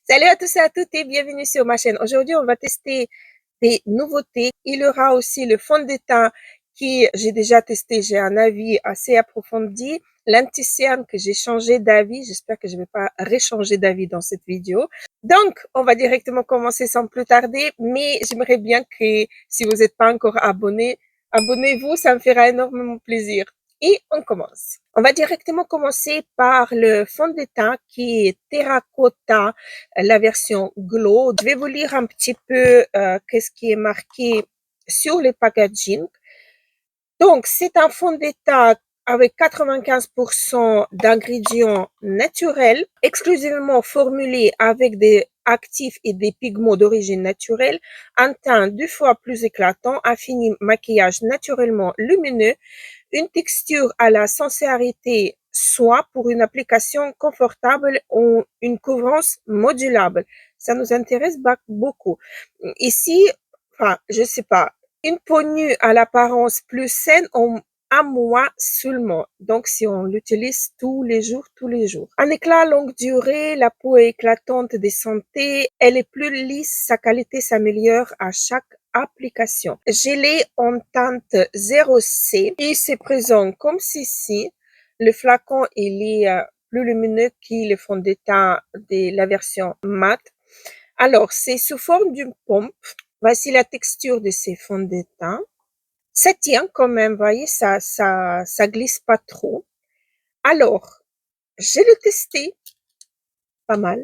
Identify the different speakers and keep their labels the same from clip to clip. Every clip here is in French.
Speaker 1: Salut à tous et à toutes et bienvenue sur ma chaîne. Aujourd'hui, on va tester des nouveautés. Il y aura aussi le fond de teint qui j'ai déjà testé. J'ai un avis assez approfondi. L'anti-cerne que j'ai changé d'avis. J'espère que je ne vais pas réchanger d'avis dans cette vidéo. Donc, on va directement commencer sans plus tarder. Mais j'aimerais bien que si vous n'êtes pas encore abonné, abonnez-vous. Ça me fera énormément plaisir. Et on commence. On va directement commencer par le fond de teint qui est Terracotta, la version Glow. Je vais vous lire un petit peu qu'est-ce qui est marqué sur le packaging. Donc, c'est un fond de teint avec 95% d'ingrédients naturels, exclusivement formulés avec des actifs et des pigments d'origine naturelle, un teint 2 fois plus éclatant, un fini maquillage naturellement lumineux, une texture à la sincérité soie pour une application confortable ou une couvrance modulable. Ça nous intéresse beaucoup. Ici, enfin, je sais pas, une peau nue à l'apparence plus saine en un mois seulement. Donc, si on l'utilise tous les jours. Un éclat longue durée, la peau est éclatante de santé, elle est plus lisse, sa qualité s'améliore à chaque application. Gelée en teinte 0C et c'est présent comme ceci. Le flacon, il est plus lumineux que le fond de teint de la version mat. Alors, c'est sous forme d'une pompe. Voici la texture de ces fonds de teint. Ça tient quand même, voyez, ça glisse pas trop. Alors, je l'ai testé pas mal,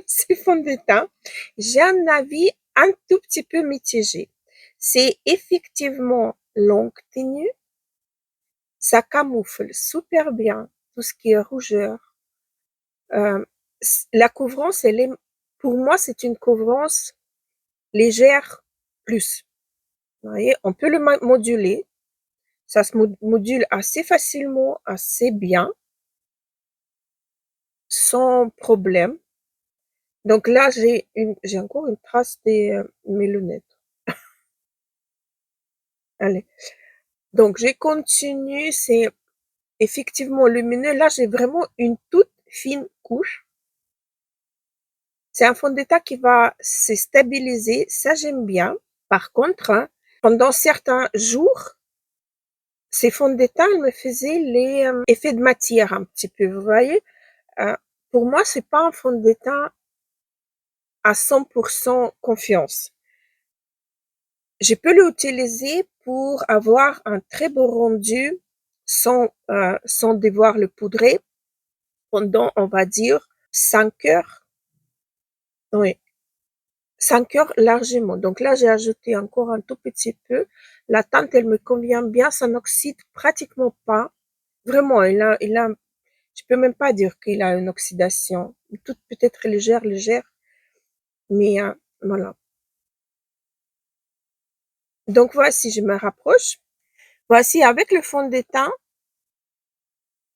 Speaker 1: ces fonds de teint. J'ai un avis un tout petit peu mitigé. C'est effectivement longue tenue. Ça camoufle super bien tout ce qui est rougeur. Euh, la couvrance, elle est, pour moi, c'est une couvrance légère plus. Vous voyez, on peut le moduler. Ça se module assez facilement, assez bien, sans problème. Donc là, j'ai encore une trace de mes lunettes. Allez. Donc, je continue. C'est effectivement lumineux. Là, j'ai vraiment une toute fine couche. C'est un fond de teint qui va se stabiliser. Ça, j'aime bien. Par contre, hein, pendant certains jours, ces fonds de teint me faisaient les effets de matière un petit peu. Vous voyez, euh, pour moi, c'est pas un fond de teint à 100% confiance. Je peux l'utiliser pour avoir un très beau rendu sans devoir le poudrer pendant, on va dire, 5 heures. Oui, 5 heures largement. Donc là, j'ai ajouté encore un tout petit peu. La teinte, elle me convient bien. Ça n'oxyde pratiquement pas. Vraiment, je peux même pas dire qu'il a une oxydation. Toute peut-être légère. Mais voilà. Donc voici, je me rapproche. Voici avec le fond de teint,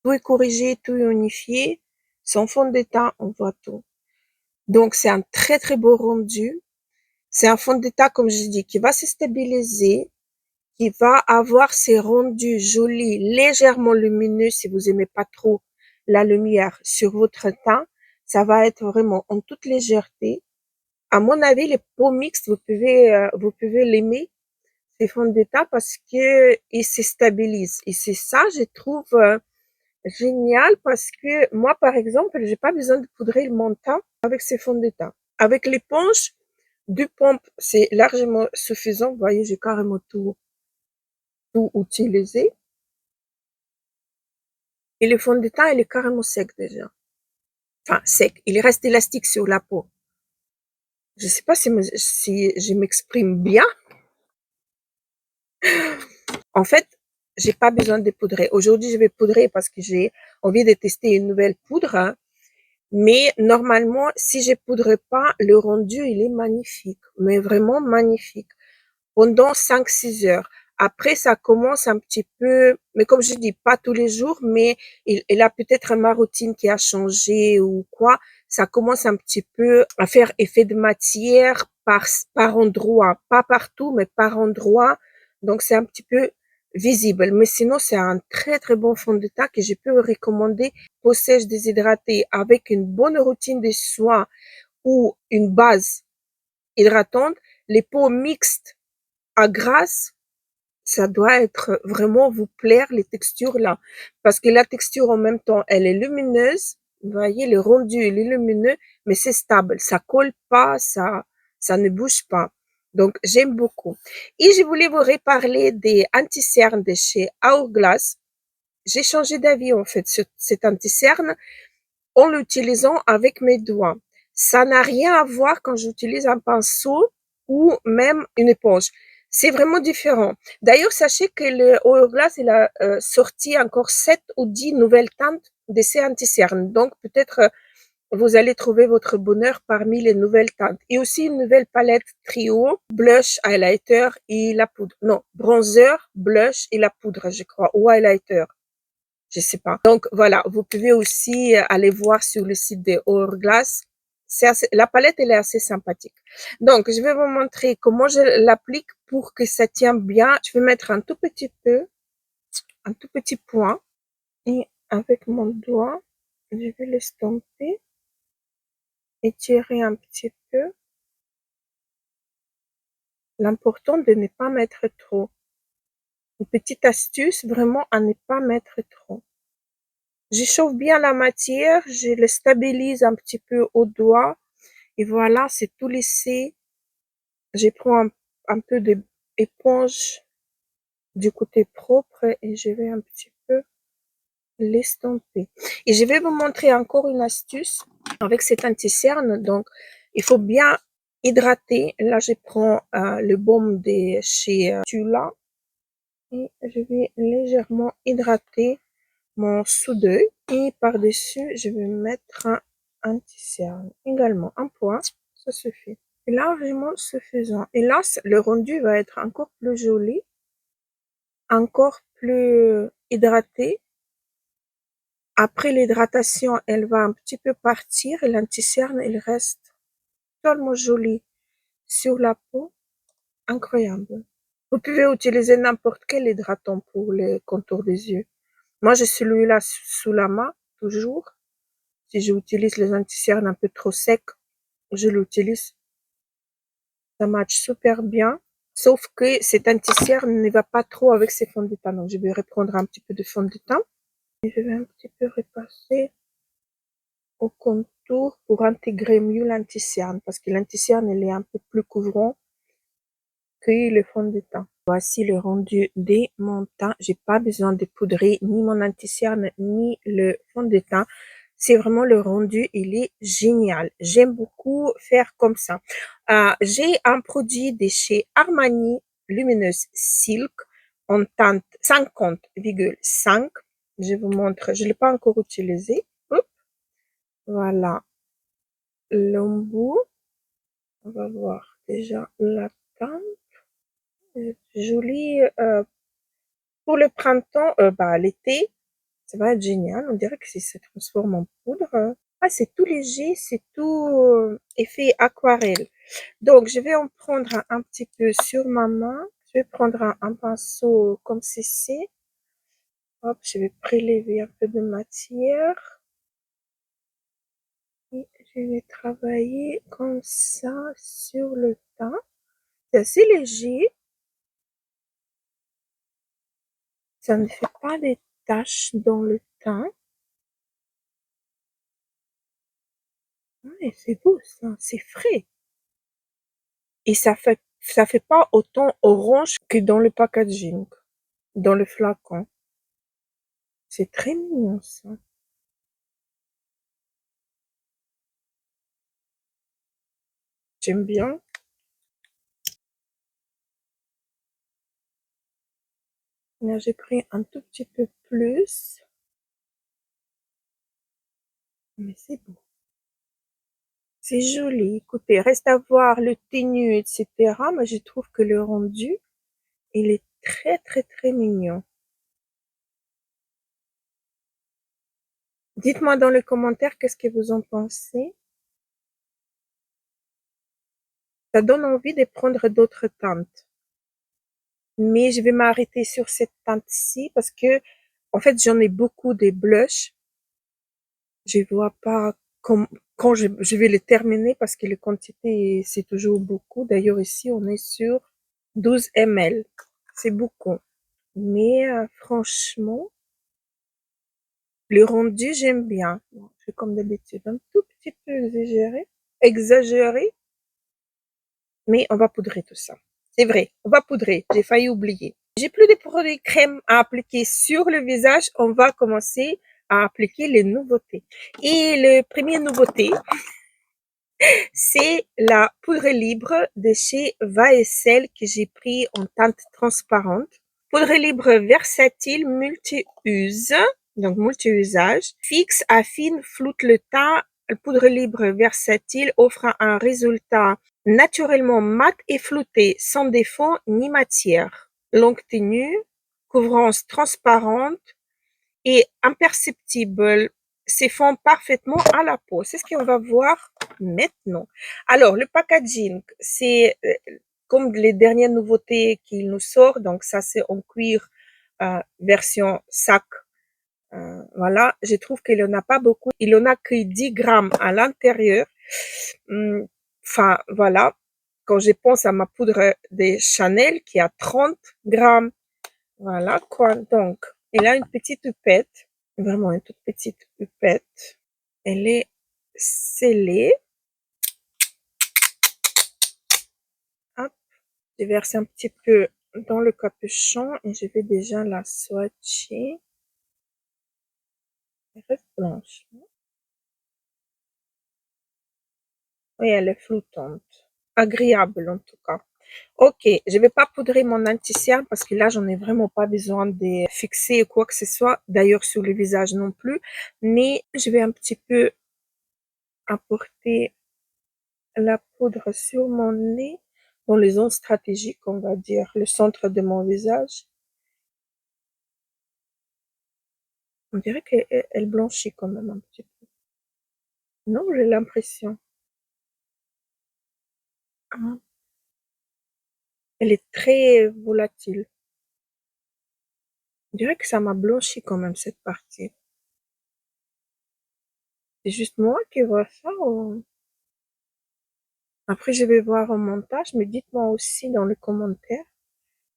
Speaker 1: tout est corrigé, tout est unifié. Sans fond de teint, on voit tout. Donc c'est un très très beau rendu. C'est un fond de teint, comme je dis, qui va se stabiliser, qui va avoir ses rendus jolis, légèrement lumineux si vous aimez pas trop la lumière sur votre teint. Ça va être vraiment en toute légèreté. À mon avis, les peaux mixtes, vous pouvez l'aimer, ces fonds de teint, parce que ils se stabilisent. Et c'est ça, je trouve, génial, parce que moi, par exemple, j'ai pas besoin de poudrer mon teint avec ces fonds de teint. Avec l'éponge du pompe, c'est largement suffisant. Vous voyez, j'ai carrément tout utilisé. Et le fond de teint, il est carrément sec déjà. Enfin, sec. Il reste élastique sur la peau. Je sais pas si je m'exprime bien. En fait, j'ai pas besoin de poudrer. Aujourd'hui, je vais poudrer parce que j'ai envie de tester une nouvelle poudre, hein. Mais normalement, si je poudre pas, le rendu, il est magnifique, mais vraiment magnifique. Pendant 5-6 heures. Après, ça commence un petit peu, mais comme je dis, pas tous les jours, mais il a peut-être ma routine qui a changé ou quoi. Ça commence un petit peu à faire effet de matière par endroit. Pas partout, mais par endroit. Donc, c'est un petit peu visible. Mais sinon, c'est un très, très bon fond de teint que je peux recommander. Peau sèche déshydratée avec une bonne routine de soins ou une base hydratante, les peaux mixtes à grasse, ça doit être vraiment vous plaire les textures là. Parce que la texture en même temps, elle est lumineuse. Vous voyez, le rendu, il est lumineux, mais c'est stable. Ça colle pas, ça ne bouge pas. Donc, j'aime beaucoup. Et je voulais vous reparler des anti-cernes de chez Hourglass. J'ai changé d'avis en fait sur cet anti-cerne en l'utilisant avec mes doigts. Ça n'a rien à voir quand j'utilise un pinceau ou même une éponge. C'est vraiment différent. D'ailleurs, sachez que le Hourglass, il a sorti encore 7 ou 10 nouvelles teintes de ces anti-cernes. Donc, peut-être vous allez trouver votre bonheur parmi les nouvelles teintes. Et aussi une nouvelle palette trio, blush, highlighter et la poudre. Non, bronzer, blush et la poudre, je crois, ou highlighter. Je sais pas. Donc voilà, vous pouvez aussi aller voir sur le site de Hourglass. La palette, elle est assez sympathique. Donc, je vais vous montrer comment je l'applique pour que ça tienne bien. Je vais mettre un tout petit peu, un tout petit point. Et avec mon doigt, je vais l'estomper, étirer un petit peu. L'important de ne pas mettre trop. Une petite astuce, vraiment à ne pas mettre trop. J'échauffe bien la matière, je le stabilise un petit peu au doigt et voilà, c'est tout lissé. Je prends un peu d'éponge du côté propre et je vais un petit peu l'estomper. Et je vais vous montrer encore une astuce avec cet anti-cerne. Donc, il faut bien hydrater. Là, je prends le baume de chez Tula et je vais légèrement hydrater mon sous-d'œil et par-dessus, je vais mettre un anti-cerne également, un point, ça suffit. Et largement suffisant. Et là, le rendu va être encore plus joli, encore plus hydraté. Après l'hydratation, elle va un petit peu partir et l'anti-cerne, il reste tellement joli sur la peau, incroyable. Vous pouvez utiliser n'importe quel hydratant pour les contours des yeux. Moi, j'ai celui-là sous la main, toujours. Si j'utilise les anti-cernes un peu trop secs, je l'utilise. Ça match super bien. Sauf que cet anti-cerne ne va pas trop avec ces fonds de teint. Donc, je vais reprendre un petit peu de fond de teint. Et je vais un petit peu repasser au contour pour intégrer mieux l'anti-cerne. Parce que l'anti-cerne, il est un peu plus couvrant que le fond de teint. Voici le rendu de mon teint. J'ai pas besoin de poudrer ni mon anti-cerne ni le fond de teint. C'est vraiment le rendu, il est génial. J'aime beaucoup faire comme ça. J'ai un produit de chez Armani Lumineuse Silk en teinte 50,5. Je vous montre, je l'ai pas encore utilisé. Hop, voilà l'embout. On va voir déjà la teinte. Jolie pour le printemps, l'été, ça va être génial. On dirait que ça se transforme en poudre. Ah, c'est tout léger, c'est tout effet aquarelle. Donc, je vais en prendre un petit peu sur ma main. Je vais prendre un pinceau comme ceci. Hop, je vais prélever un peu de matière. Et je vais travailler comme ça sur le teint. C'est assez léger. Ça ne fait pas des taches dans le teint. Ouais, c'est beau ça, c'est frais. Et ça fait pas autant orange que dans le packaging, dans le flacon. C'est très mignon ça. J'aime bien. Là, j'ai pris un tout petit peu plus. Mais c'est beau. C'est joli. Écoutez, reste à voir le tenue, etc. Mais je trouve que le rendu, il est très, très, très mignon. Dites-moi dans les commentaires qu'est-ce que vous en pensez. Ça donne envie de prendre d'autres teintes. Mais je vais m'arrêter sur cette teinte-ci parce que, en fait, j'en ai beaucoup des blushs. Je vois pas quand je vais le terminer parce que les quantités, c'est toujours beaucoup. D'ailleurs, ici, on est sur 12 ml. C'est beaucoup. Mais franchement, le rendu, j'aime bien. Bon, je fais comme d'habitude, un tout petit peu exagéré, mais on va poudrer tout ça. C'est vrai, on va poudrer. J'ai failli oublier. J'ai plus de produits crème à appliquer sur le visage. On va commencer à appliquer les nouveautés. Et le premier nouveauté, c'est la poudre libre de chez Vaesel que j'ai pris en teinte transparente. Poudre libre versatile multi-use, donc multi-usage. Fixe, affine, floute le teint. Poudre libre versatile offre un résultat naturellement mat et flouté, sans défaut ni matière. Longue tenue, couvrance transparente et imperceptible, s'effondre parfaitement à la peau. C'est ce qu'on va voir maintenant. Alors, le packaging, c'est comme les dernières nouveautés qu'il nous sort. Donc, ça, c'est en cuir version sac. Voilà, je trouve qu'il en a pas beaucoup. Il en a que 10 grammes à l'intérieur. Enfin, voilà. Quand je pense à ma poudre de Chanel qui a 30 grammes. Voilà, quoi. Donc, il a une petite houppette. Vraiment une toute petite houppette. Elle est scellée. Hop, je verse un petit peu dans le capuchon et je vais déjà la swatcher. Elle reste blanche. Oui, elle est flottante. Agréable en tout cas. Ok, je vais pas poudrer mon anti-cerne parce que là, j'en ai vraiment pas besoin de fixer quoi que ce soit. D'ailleurs, sur le visage non plus. Mais je vais un petit peu apporter la poudre sur mon nez, dans les zones stratégiques, on va dire, le centre de mon visage. On dirait qu'elle blanchit quand même un petit peu. Non, j'ai l'impression. Ah, elle est très volatile. On dirait que ça m'a blanchi quand même cette partie. C'est juste moi qui vois ça ou... Après, je vais voir au montage, mais dites-moi aussi dans les commentaires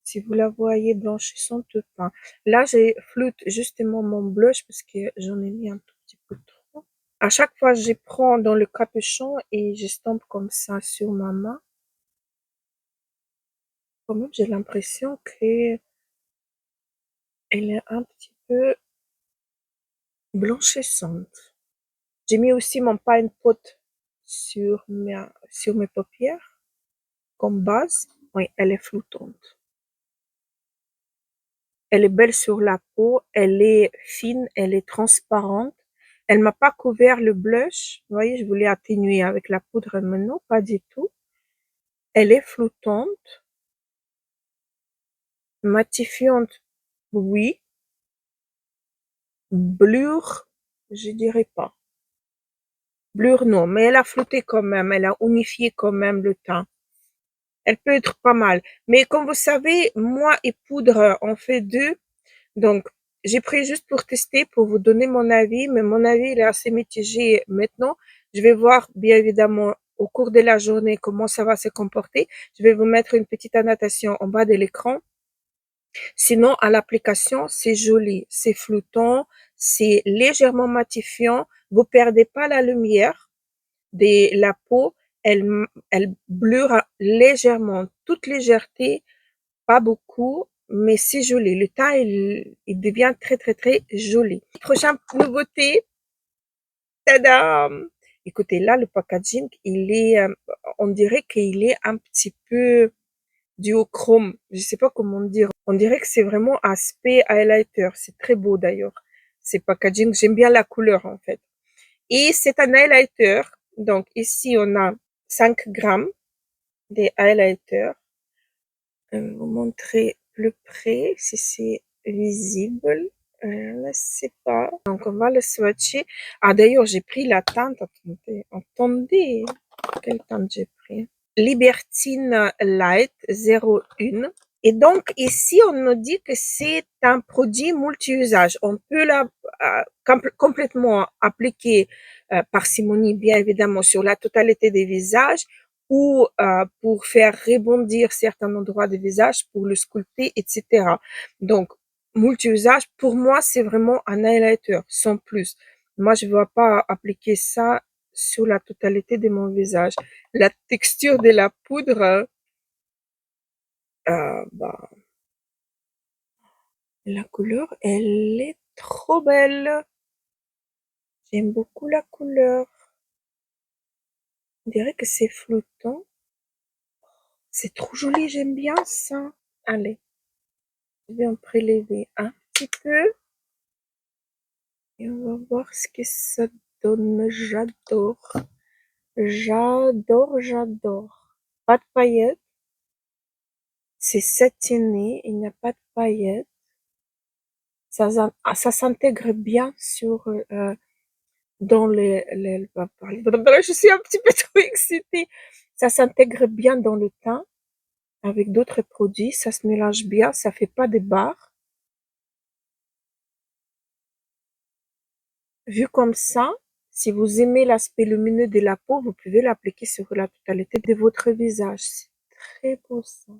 Speaker 1: si vous la voyez blanchissante ou pas. Là, j'ai floute justement mon blush parce que j'en ai mis un tout petit peu trop. À chaque fois, je prends dans le capuchon et j'estompe comme ça sur ma main. Quand même, j'ai l'impression que elle est un petit peu blanchissante. J'ai mis aussi mon pine pot sur mes paupières comme base. Oui, elle est flottante. Elle est belle sur la peau, elle est fine, elle est transparente. Elle m'a pas couvert le blush. Vous voyez, je voulais atténuer avec la poudre, mais non, pas du tout. Elle est flottante, matifiante, oui. Blure, je dirais pas. Blure, non, mais elle a flotté quand même, elle a unifié quand même le teint. Elle peut être pas mal. Mais comme vous savez, moi et poudre, on fait deux. Donc, j'ai pris juste pour tester, pour vous donner mon avis, mais mon avis, il est assez mitigé maintenant. Je vais voir, bien évidemment, au cours de la journée, comment ça va se comporter. Je vais vous mettre une petite annotation en bas de l'écran. Sinon, à l'application, c'est joli, c'est flottant, c'est légèrement matifiant. Vous perdez pas la lumière de la peau. Elle blure légèrement, toute légèreté, pas beaucoup, mais c'est joli. Le teint, il devient très, très, très joli. Prochaine nouveauté, tadam! Écoutez, là, le packaging, on dirait qu'il est un petit peu duochrome. Je sais pas comment dire. On dirait que c'est vraiment aspect highlighter. C'est très beau d'ailleurs. C'est packaging. J'aime bien la couleur en fait. Et c'est un highlighter. Donc ici, on a 5 grammes de highlighter. Vous montrer plus près si c'est visible. Je ne sais pas. Donc on va le swatcher. Ah d'ailleurs, j'ai pris la teinte. Attendez. Quelle teinte j'ai pris? Libertine Light 01. Et donc ici, on nous dit que c'est un produit multi-usage. On peut complètement appliquer parcimonie, bien évidemment, sur la totalité des visages ou pour faire rebondir certains endroits des visages, pour le sculpter, etc. Donc, multi-usage, pour moi, c'est vraiment un highlighter, sans plus. Moi, je ne vais pas appliquer ça sur la totalité de mon visage. La texture de la poudre, bah, la couleur, elle est trop belle. J'aime beaucoup la couleur. On dirait que c'est flottant. C'est trop joli, j'aime bien ça. Allez, je vais en prélever un petit peu et on va voir ce que ça donne. J'adore. J'adore, j'adore. Pas de paillettes. C'est satiné, il n'y a pas de paillettes. Ça s'intègre bien sur dans je suis un petit peu trop excitée. Ça s'intègre bien dans le teint avec d'autres produits. Ça se mélange bien, ça fait pas des barres. Vu comme ça, si vous aimez l'aspect lumineux de la peau, vous pouvez l'appliquer sur la totalité de votre visage. C'est très beau ça.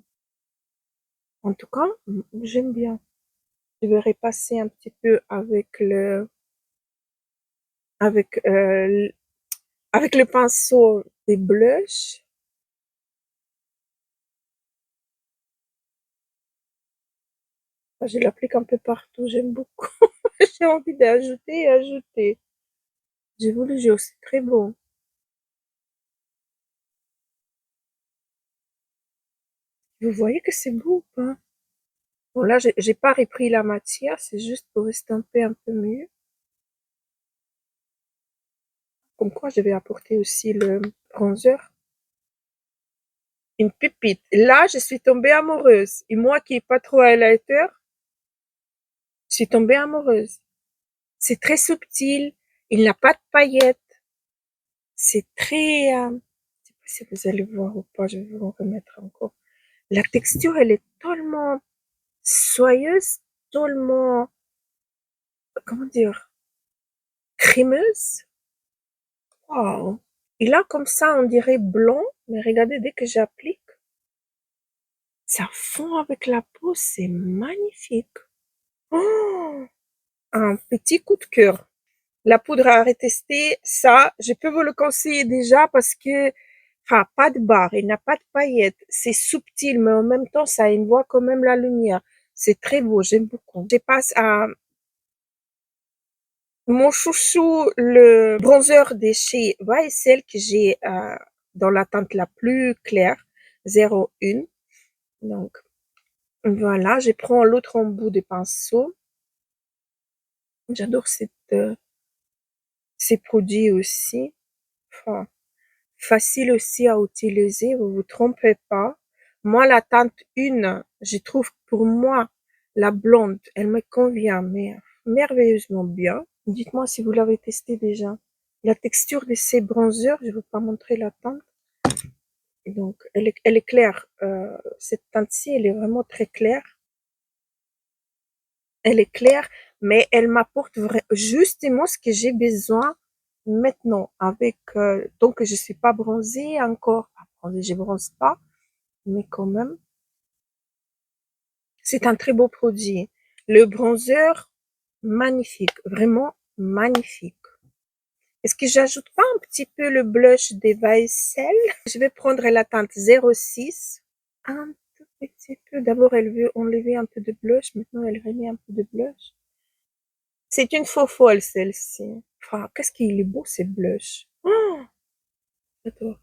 Speaker 1: En tout cas, j'aime bien. Je vais repasser un petit peu avec, euh, avec le pinceau des blushs. Je l'applique un peu partout, j'aime beaucoup. J'ai envie d'ajouter et ajouter. J'ai voulu jouer, c'est très beau. Vous voyez que c'est beau ou pas? Bon, là, j'ai pas repris la matière, c'est juste pour estomper un peu mieux. Comme quoi, je vais apporter aussi le bronzer. Une pépite. Là, je suis tombée amoureuse. Et moi qui est pas trop highlighter, je suis tombée amoureuse. C'est très subtil. Il n'a pas de paillettes. C'est très, je sais pas si vous allez voir ou pas, je vais vous en remettre encore. La texture, elle est tellement soyeuse, tellement, comment dire, crémeuse. Wow. Et là, comme ça, on dirait blanc, mais regardez, dès que j'applique, ça fond avec la peau, c'est magnifique. Oh, un petit coup de cœur. La poudre à retester, ça, je peux vous le conseiller déjà parce que, enfin, pas de barre, il n'a pas de paillettes, c'est subtil, mais en même temps, ça envoie quand même la lumière. C'est très beau, j'aime beaucoup. Je passe à mon chouchou, le bronzer de chez YSL que j'ai dans la teinte la plus claire, 01. Donc, voilà, je prends l'autre embout de pinceau. J'adore ces produits aussi. Enfin, facile aussi à utiliser, vous vous trompez pas. Moi, la teinte 1, je trouve pour moi, la blonde, elle me convient mais merveilleusement bien. Dites-moi si vous l'avez testé déjà. La texture de ces bronzers, je ne vais pas montrer la teinte. Donc, elle est claire. Cette teinte-ci, elle est vraiment très claire. Elle est claire, mais elle m'apporte justement ce que j'ai besoin maintenant. Avec tant que je suis pas bronzée encore, pas bronzée, je bronze pas, mais quand même, c'est un très beau produit. Le bronzer, magnifique, vraiment magnifique. Est-ce que j'ajoute pas un petit peu le blush des Vaisselle? Je vais prendre la teinte 06. Un tout petit peu. D'abord, elle veut enlever un peu de blush. Maintenant, elle remet un peu de blush. C'est une faux folle, celle-ci. Enfin, qu'est-ce qu'il est beau, ces blushs. Oh, j'adore.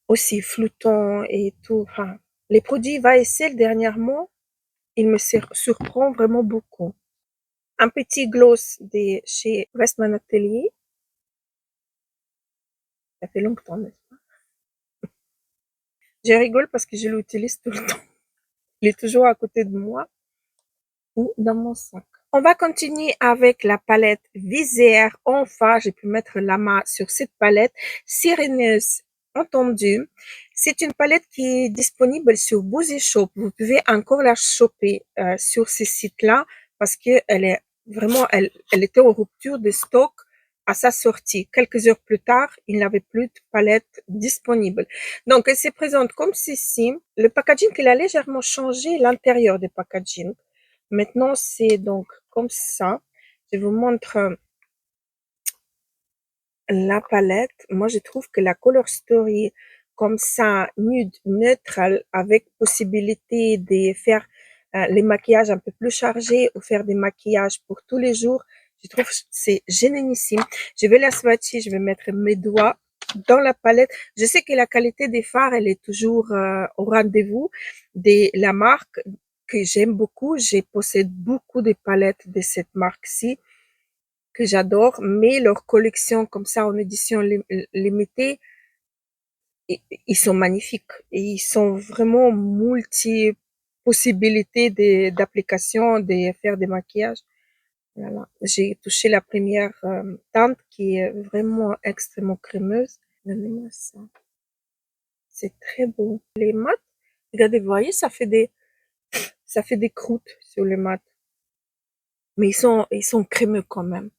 Speaker 1: Aussi flottant et tout. Enfin, les produits Vaisselle, dernièrement, il me surprend vraiment beaucoup. Un petit gloss de chez Westman Atelier. Ça fait longtemps, n'est-ce pas? Je rigole parce que je l'utilise tout le temps. Il est toujours à côté de moi ou dans mon sac. On va continuer avec la palette Visière. Enfin, j'ai pu mettre la main sur cette palette. Sireneuse, entendu. C'est une palette qui est disponible sur Boozy Shop. Vous pouvez encore la choper sur ces sites-là. parce que elle est vraiment, elle était en rupture de stock à sa sortie. Quelques heures plus tard, il n'avait plus de palette disponible. Donc, elle se présente comme ceci. Le packaging, il a légèrement changé l'intérieur du packaging. Maintenant, c'est donc comme ça. Je vous montre la palette. Moi, je trouve que la Color Story, comme ça, nude, neutre, avec possibilité de faire les maquillages un peu plus chargés ou faire des maquillages pour tous les jours, je trouve que c'est génialissime. Je vais la swatcher, je vais mettre mes doigts dans la palette. Je sais que la qualité des fards, elle est toujours au rendez-vous de la marque que j'aime beaucoup. Je possède beaucoup de palettes de cette marque-ci que j'adore, mais leurs collections comme ça en édition limitée, ils sont magnifiques et ils sont vraiment multi possibilités d'application, de faire des maquillages. Voilà. J'ai touché la première teinte qui est vraiment extrêmement crémeuse. Donnez-moi ça. C'est très beau. Les mats, regardez, vous voyez, ça fait des croûtes sur les mats, mais ils sont crémeux quand même.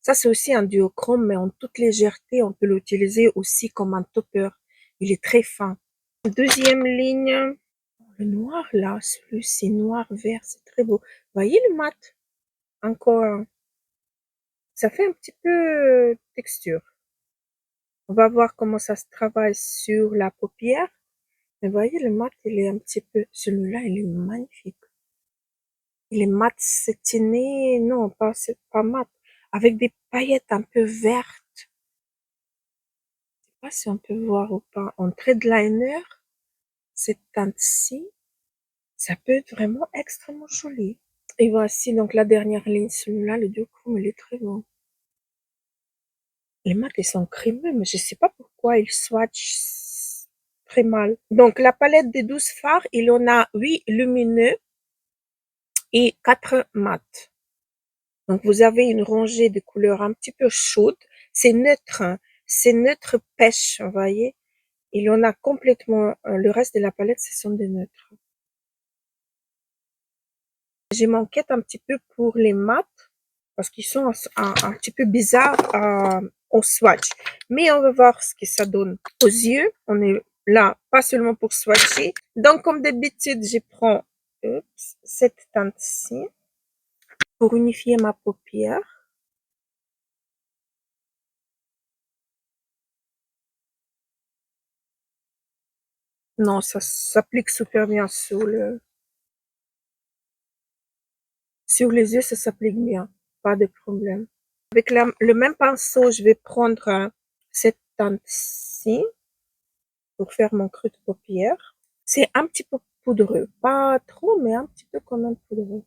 Speaker 1: Ça, c'est aussi un duochrome, mais en toute légèreté, on peut l'utiliser aussi comme un topper. Il est très fin. Deuxième ligne, le noir là, celui-ci noir vert, c'est très beau. Voyez le mat? Encore un. Ça fait un petit peu texture. On va voir comment ça se travaille sur la paupière. Mais voyez, le mat, il est un petit peu, celui-là, il est magnifique. Il est mat satiné, non, c'est pas mat, avec des paillettes un peu vertes. Je sais pas si on peut voir ou pas. En trait de liner, cette teinte-ci, ça peut être vraiment extrêmement joli. Et voici donc la dernière ligne, celui-là, le duochrome, il est très beau. Les mats, ils sont crémeux, mais je sais pas pourquoi ils swatchent très mal. Donc, la palette des 12 fards, il en a 8 lumineux et 4 mats. Donc, vous avez une rangée de couleurs un petit peu chaudes. C'est neutre, hein. C'est neutre pêche, vous voyez. Il en a complètement, le reste de la palette, ce sont des neutres. Je m'inquiète un petit peu pour les mats parce qu'ils sont un petit peu bizarres au swatch. Mais on va voir ce que ça donne aux yeux. On est là, pas seulement pour swatcher. Donc, comme d'habitude, je prends cette teinte-ci pour unifier ma paupière. Non, ça s'applique super bien sur les yeux, ça s'applique bien. Pas de problème. Avec le même pinceau, je vais prendre cette teinte-ci pour faire mon creux de paupière. C'est un petit peu poudreux. Pas trop, mais un petit peu quand même poudreux.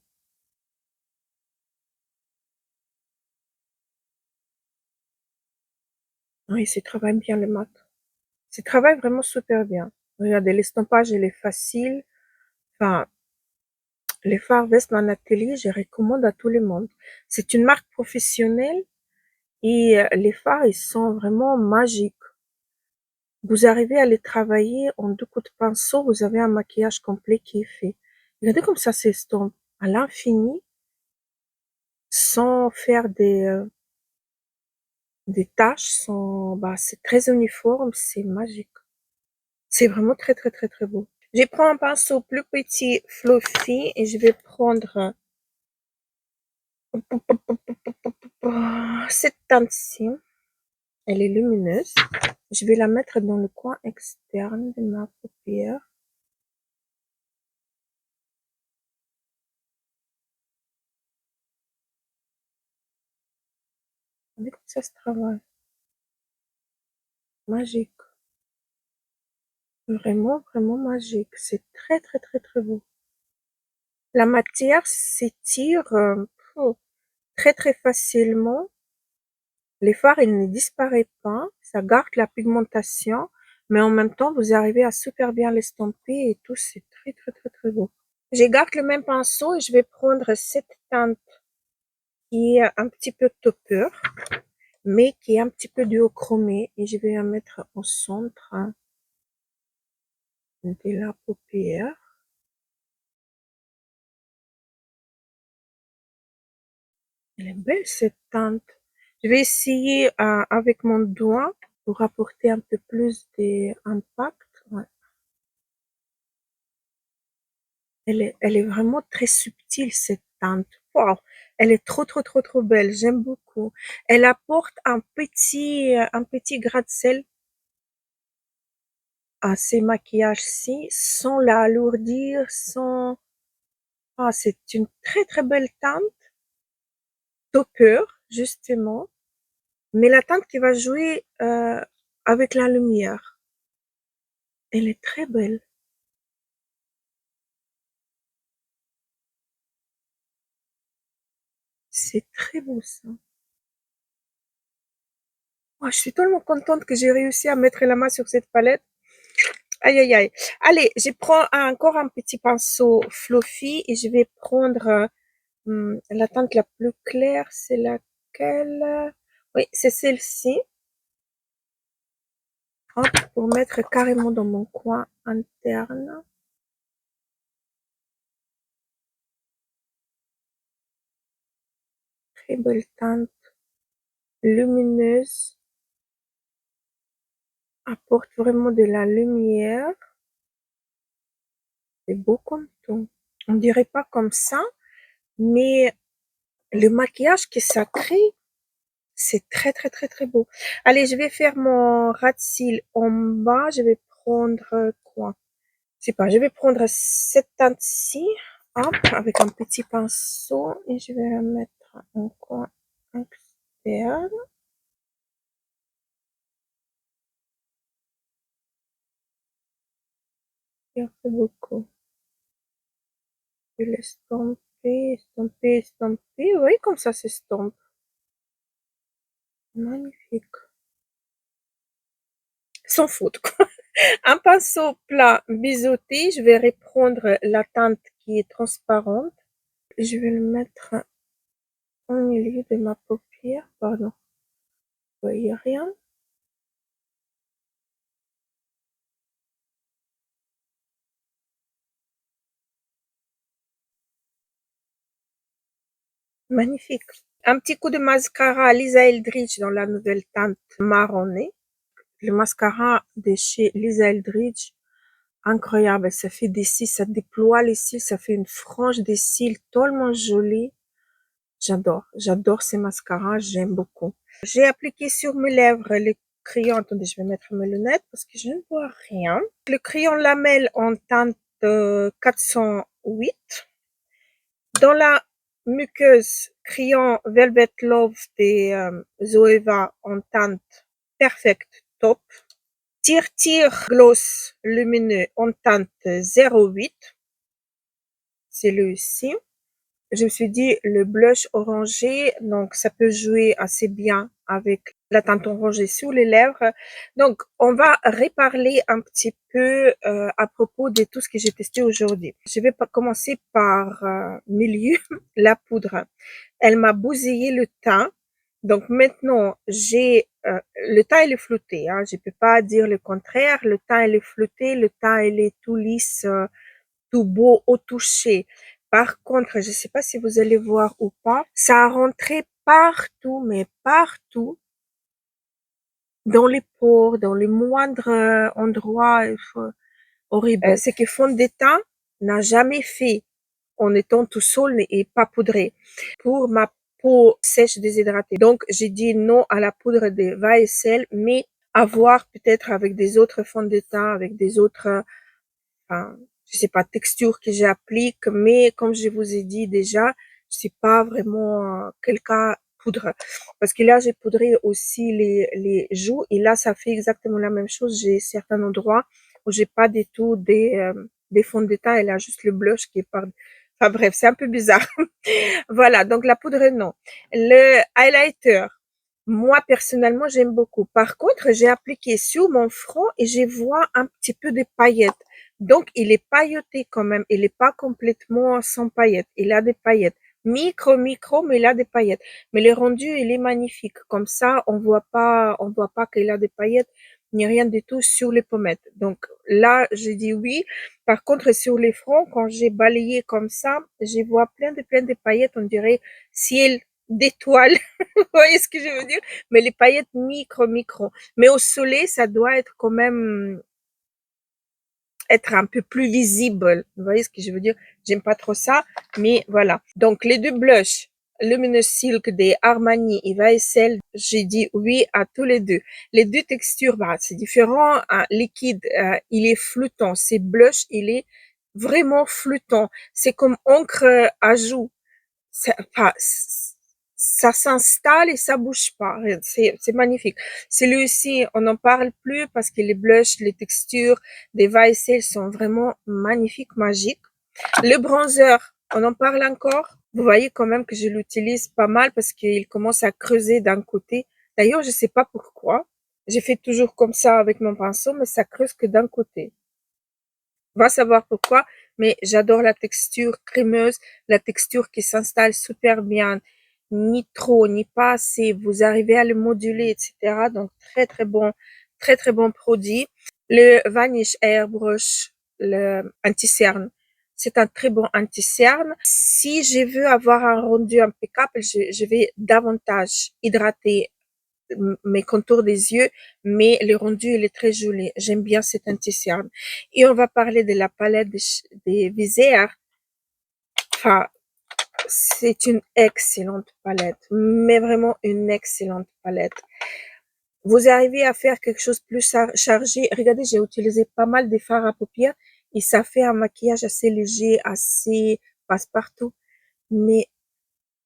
Speaker 1: Oui, ça travaille bien le mat. Ça travaille vraiment super bien. Regardez, l'estampage, il est facile. Enfin, les fards Westman Atelier, je recommande à tout le monde. C'est une marque professionnelle et les fards, ils sont vraiment magiques. Vous arrivez à les travailler en 2 coups de pinceau, vous avez un maquillage complet qui est fait. Regardez comme ça s'estompe à l'infini sans faire des taches, sans, bah, c'est très uniforme, c'est magique. C'est vraiment très, très, très, très beau. Je prends un pinceau plus petit, fluffy, et je vais prendre cette teinte-ci. Elle est lumineuse. Je vais la mettre dans le coin externe de ma paupière. Regardez comme ça se travaille. Magique. Vraiment, vraiment magique. C'est très, très, très, très beau. La matière s'étire très, très facilement. Les fards, ils ne disparaissent pas. Ça garde la pigmentation. Mais en même temps, vous arrivez à super bien l'estomper et tout. C'est très, très, très, très beau. Je garde le même pinceau et je vais prendre cette teinte qui est un petit peu topper, mais qui est un petit peu duochromée. Et je vais la mettre au centre de la paupière. Elle est belle cette teinte. Je vais essayer avec mon doigt pour apporter un peu plus d'impact. Ouais. Elle est vraiment très subtile cette teinte. Wow. Elle est trop trop trop trop belle. J'aime beaucoup. Elle apporte un petit grain de sel à ces maquillages-ci sans la alourdir, sans... Ah, c'est une très très belle teinte. Topper, justement. Mais la teinte qui va jouer avec la lumière. Elle est très belle. C'est très beau ça. Oh, je suis tellement contente que j'ai réussi à mettre la main sur cette palette. Aïe, aïe, aïe. Allez, je prends encore un petit pinceau fluffy et je vais prendre la teinte la plus claire. C'est laquelle? Oui, c'est celle-ci. Hop, pour mettre carrément dans mon coin interne. Très belle teinte lumineuse. Apporte vraiment de la lumière. C'est beau comme tout. On dirait pas comme ça, mais le maquillage que ça crée, c'est très très très très beau. Allez, je vais faire mon ras de cils en bas. Je vais prendre quoi? Je sais pas, je vais prendre cette teinte-ci, hop, avec un petit pinceau et je vais la mettre en coin externe. Et un peu beaucoup. Je vais l'estomper, estomper, estomper. Oui, comme ça s'estompe. Magnifique. Sans faute, quoi. Un pinceau plat biseauté, je vais reprendre la teinte qui est transparente. Je vais le mettre au milieu de ma paupière. Pardon, vous voyez rien. Magnifique. Un petit coup de mascara Lisa Eldridge dans la nouvelle teinte marronnée. Le mascara de chez Lisa Eldridge, incroyable. Ça fait des cils, ça déploie les cils, ça fait une frange des cils tellement jolie. J'adore, j'adore ces mascaras, j'aime beaucoup. J'ai appliqué sur mes lèvres les crayons. Attendez, je vais mettre mes lunettes parce que je ne vois rien. Le crayon lamelle en teinte 408. Dans la muqueuse, crayon Velvet Love des Zoeva en teinte Perfect Top. Tire gloss lumineux en teinte 08. C'est lui-ci. Je me suis dit le blush orangé, donc ça peut jouer assez bien avec la teinte orangée sur les lèvres. Donc on va reparler un petit peu à propos de tout ce que j'ai testé aujourd'hui. Je vais commencer par milieu, la poudre. Elle m'a bousillé le teint. Donc maintenant j'ai le teint il est flouté, hein, je peux pas dire le contraire. Le teint il est flouté, le teint il est tout lisse, tout beau au toucher. Par contre, je ne sais pas si vous allez voir ou pas, ça a rentré partout, mais partout, dans les pores, dans les moindres endroits, horrible. C'est que fond de teint n'a jamais fait en étant tout seul et pas poudré pour ma peau sèche déshydratée. Donc, j'ai dit non à la poudre de VSL, mais à voir peut-être avec des autres fonds de teint, avec des autres enfin, je sais pas, texture que j'applique, mais comme je vous ai dit déjà, je suis pas vraiment quelqu'un poudre. Parce que là, j'ai poudré aussi les joues et là, ça fait exactement la même chose. J'ai certains endroits où j'ai pas du tout des fonds de teint et là, juste le blush qui est par... Enfin bref, c'est un peu bizarre. Voilà, donc la poudre, non. Le highlighter, moi, personnellement, j'aime beaucoup. Par contre, j'ai appliqué sur mon front et je vois un petit peu de paillettes. Donc, il est pailleté quand même. Il n'est pas complètement sans paillettes. Il a des paillettes. Micro, mais il a des paillettes. Mais le rendu, il est magnifique. Comme ça, on voit pas qu'il a des paillettes ni rien du tout sur les pommettes. Donc là, j'ai dit oui. Par contre, sur les fronts, quand j'ai balayé comme ça, je vois plein de paillettes. On dirait ciel d'étoiles. Vous voyez ce que je veux dire? Mais les paillettes micro. Mais au soleil, ça doit être quand même être un peu plus visible. Vous voyez ce que je veux dire? J'aime pas trop ça, mais voilà. Donc, les deux blushs, Luminous Silk des Armani et YSL, j'ai dit oui à tous les deux. Les deux textures, bah, c'est différent. Un liquide, il est flottant. C'est blush, il est vraiment flottant. C'est comme encre à joues. Enfin, ça s'installe et ça bouge pas. C'est magnifique. Celui-ci, on n'en parle plus parce que les blushs, les textures des YSL sont vraiment magnifiques, magiques. Le bronzer, on en parle encore. Vous voyez quand même que je l'utilise pas mal parce qu'il commence à creuser d'un côté. D'ailleurs, je sais pas pourquoi. J'ai fait toujours comme ça avec mon pinceau, mais ça creuse que d'un côté. Va savoir pourquoi, mais j'adore la texture crémeuse, la texture qui s'installe super bien, ni trop, ni pas assez. Vous arrivez à le moduler, etc. Donc, très bon produit. Le Vanish Airbrush, le anti-cerne. C'est un très bon anti-cerne. Si je veux avoir un rendu impeccable, je vais davantage hydrater mes contours des yeux, mais le rendu, il est très joli. J'aime bien cet anti-cerne. Et on va parler de la palette des Visières. Enfin, c'est une excellente palette, mais vraiment une excellente palette. Vous arrivez à faire quelque chose de plus chargé. Regardez, j'ai utilisé pas mal de fards à paupières et ça fait un maquillage assez léger, assez passe-partout. Mais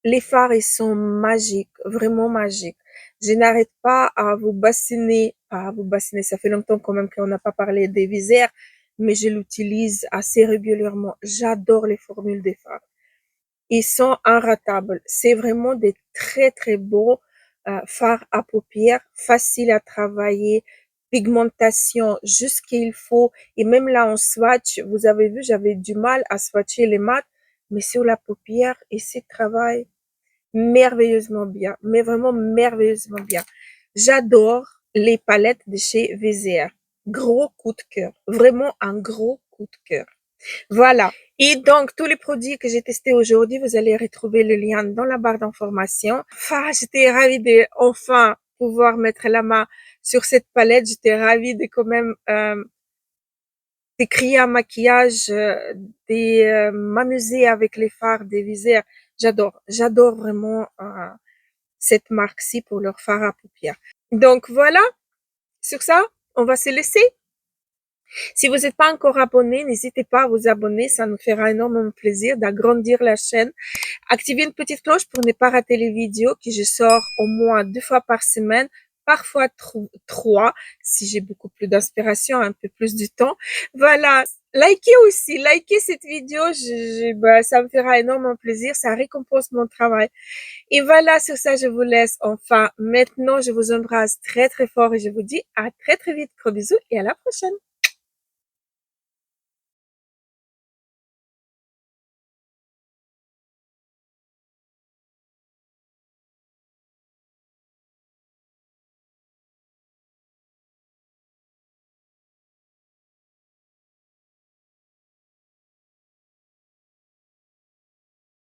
Speaker 1: les fards, ils sont magiques, vraiment magiques. Je n'arrête pas à vous bassiner. Ça fait longtemps quand même qu'on n'a pas parlé des visières, mais je l'utilise assez régulièrement. J'adore les formules des fards. Ils sont inratables. C'est vraiment des très beaux fards à paupières, faciles à travailler, pigmentation juste ce qu'il faut. Et même là en swatch, vous avez vu, j'avais du mal à swatcher les mat, mais sur la paupière, ici travaille merveilleusement bien, mais vraiment merveilleusement bien. J'adore les palettes de chez VZR. Gros coup de cœur, vraiment un gros coup de cœur. Voilà. Et donc, tous les produits que j'ai testés aujourd'hui, vous allez retrouver le lien dans la barre d'information. Enfin, j'étais ravie de enfin pouvoir mettre la main sur cette palette. J'étais ravie de quand même de créer un maquillage, de m'amuser avec les fards des visières. J'adore vraiment cette marque-ci pour leur fard à paupières. Donc voilà, sur ça, on va se laisser. Si vous n'êtes pas encore abonné, n'hésitez pas à vous abonner, ça nous fera énormément plaisir d'agrandir la chaîne. Activez une petite cloche pour ne pas rater les vidéos que je sors au moins 2 fois par semaine, parfois 3 si j'ai beaucoup plus d'inspiration, un peu plus de temps. Voilà. Likez cette vidéo, bah, ça me fera énormément plaisir, ça récompense mon travail. Et voilà, sur ça, je vous laisse. Enfin, maintenant, je vous embrasse très fort et je vous dis à très vite. Gros bisous et à la prochaine.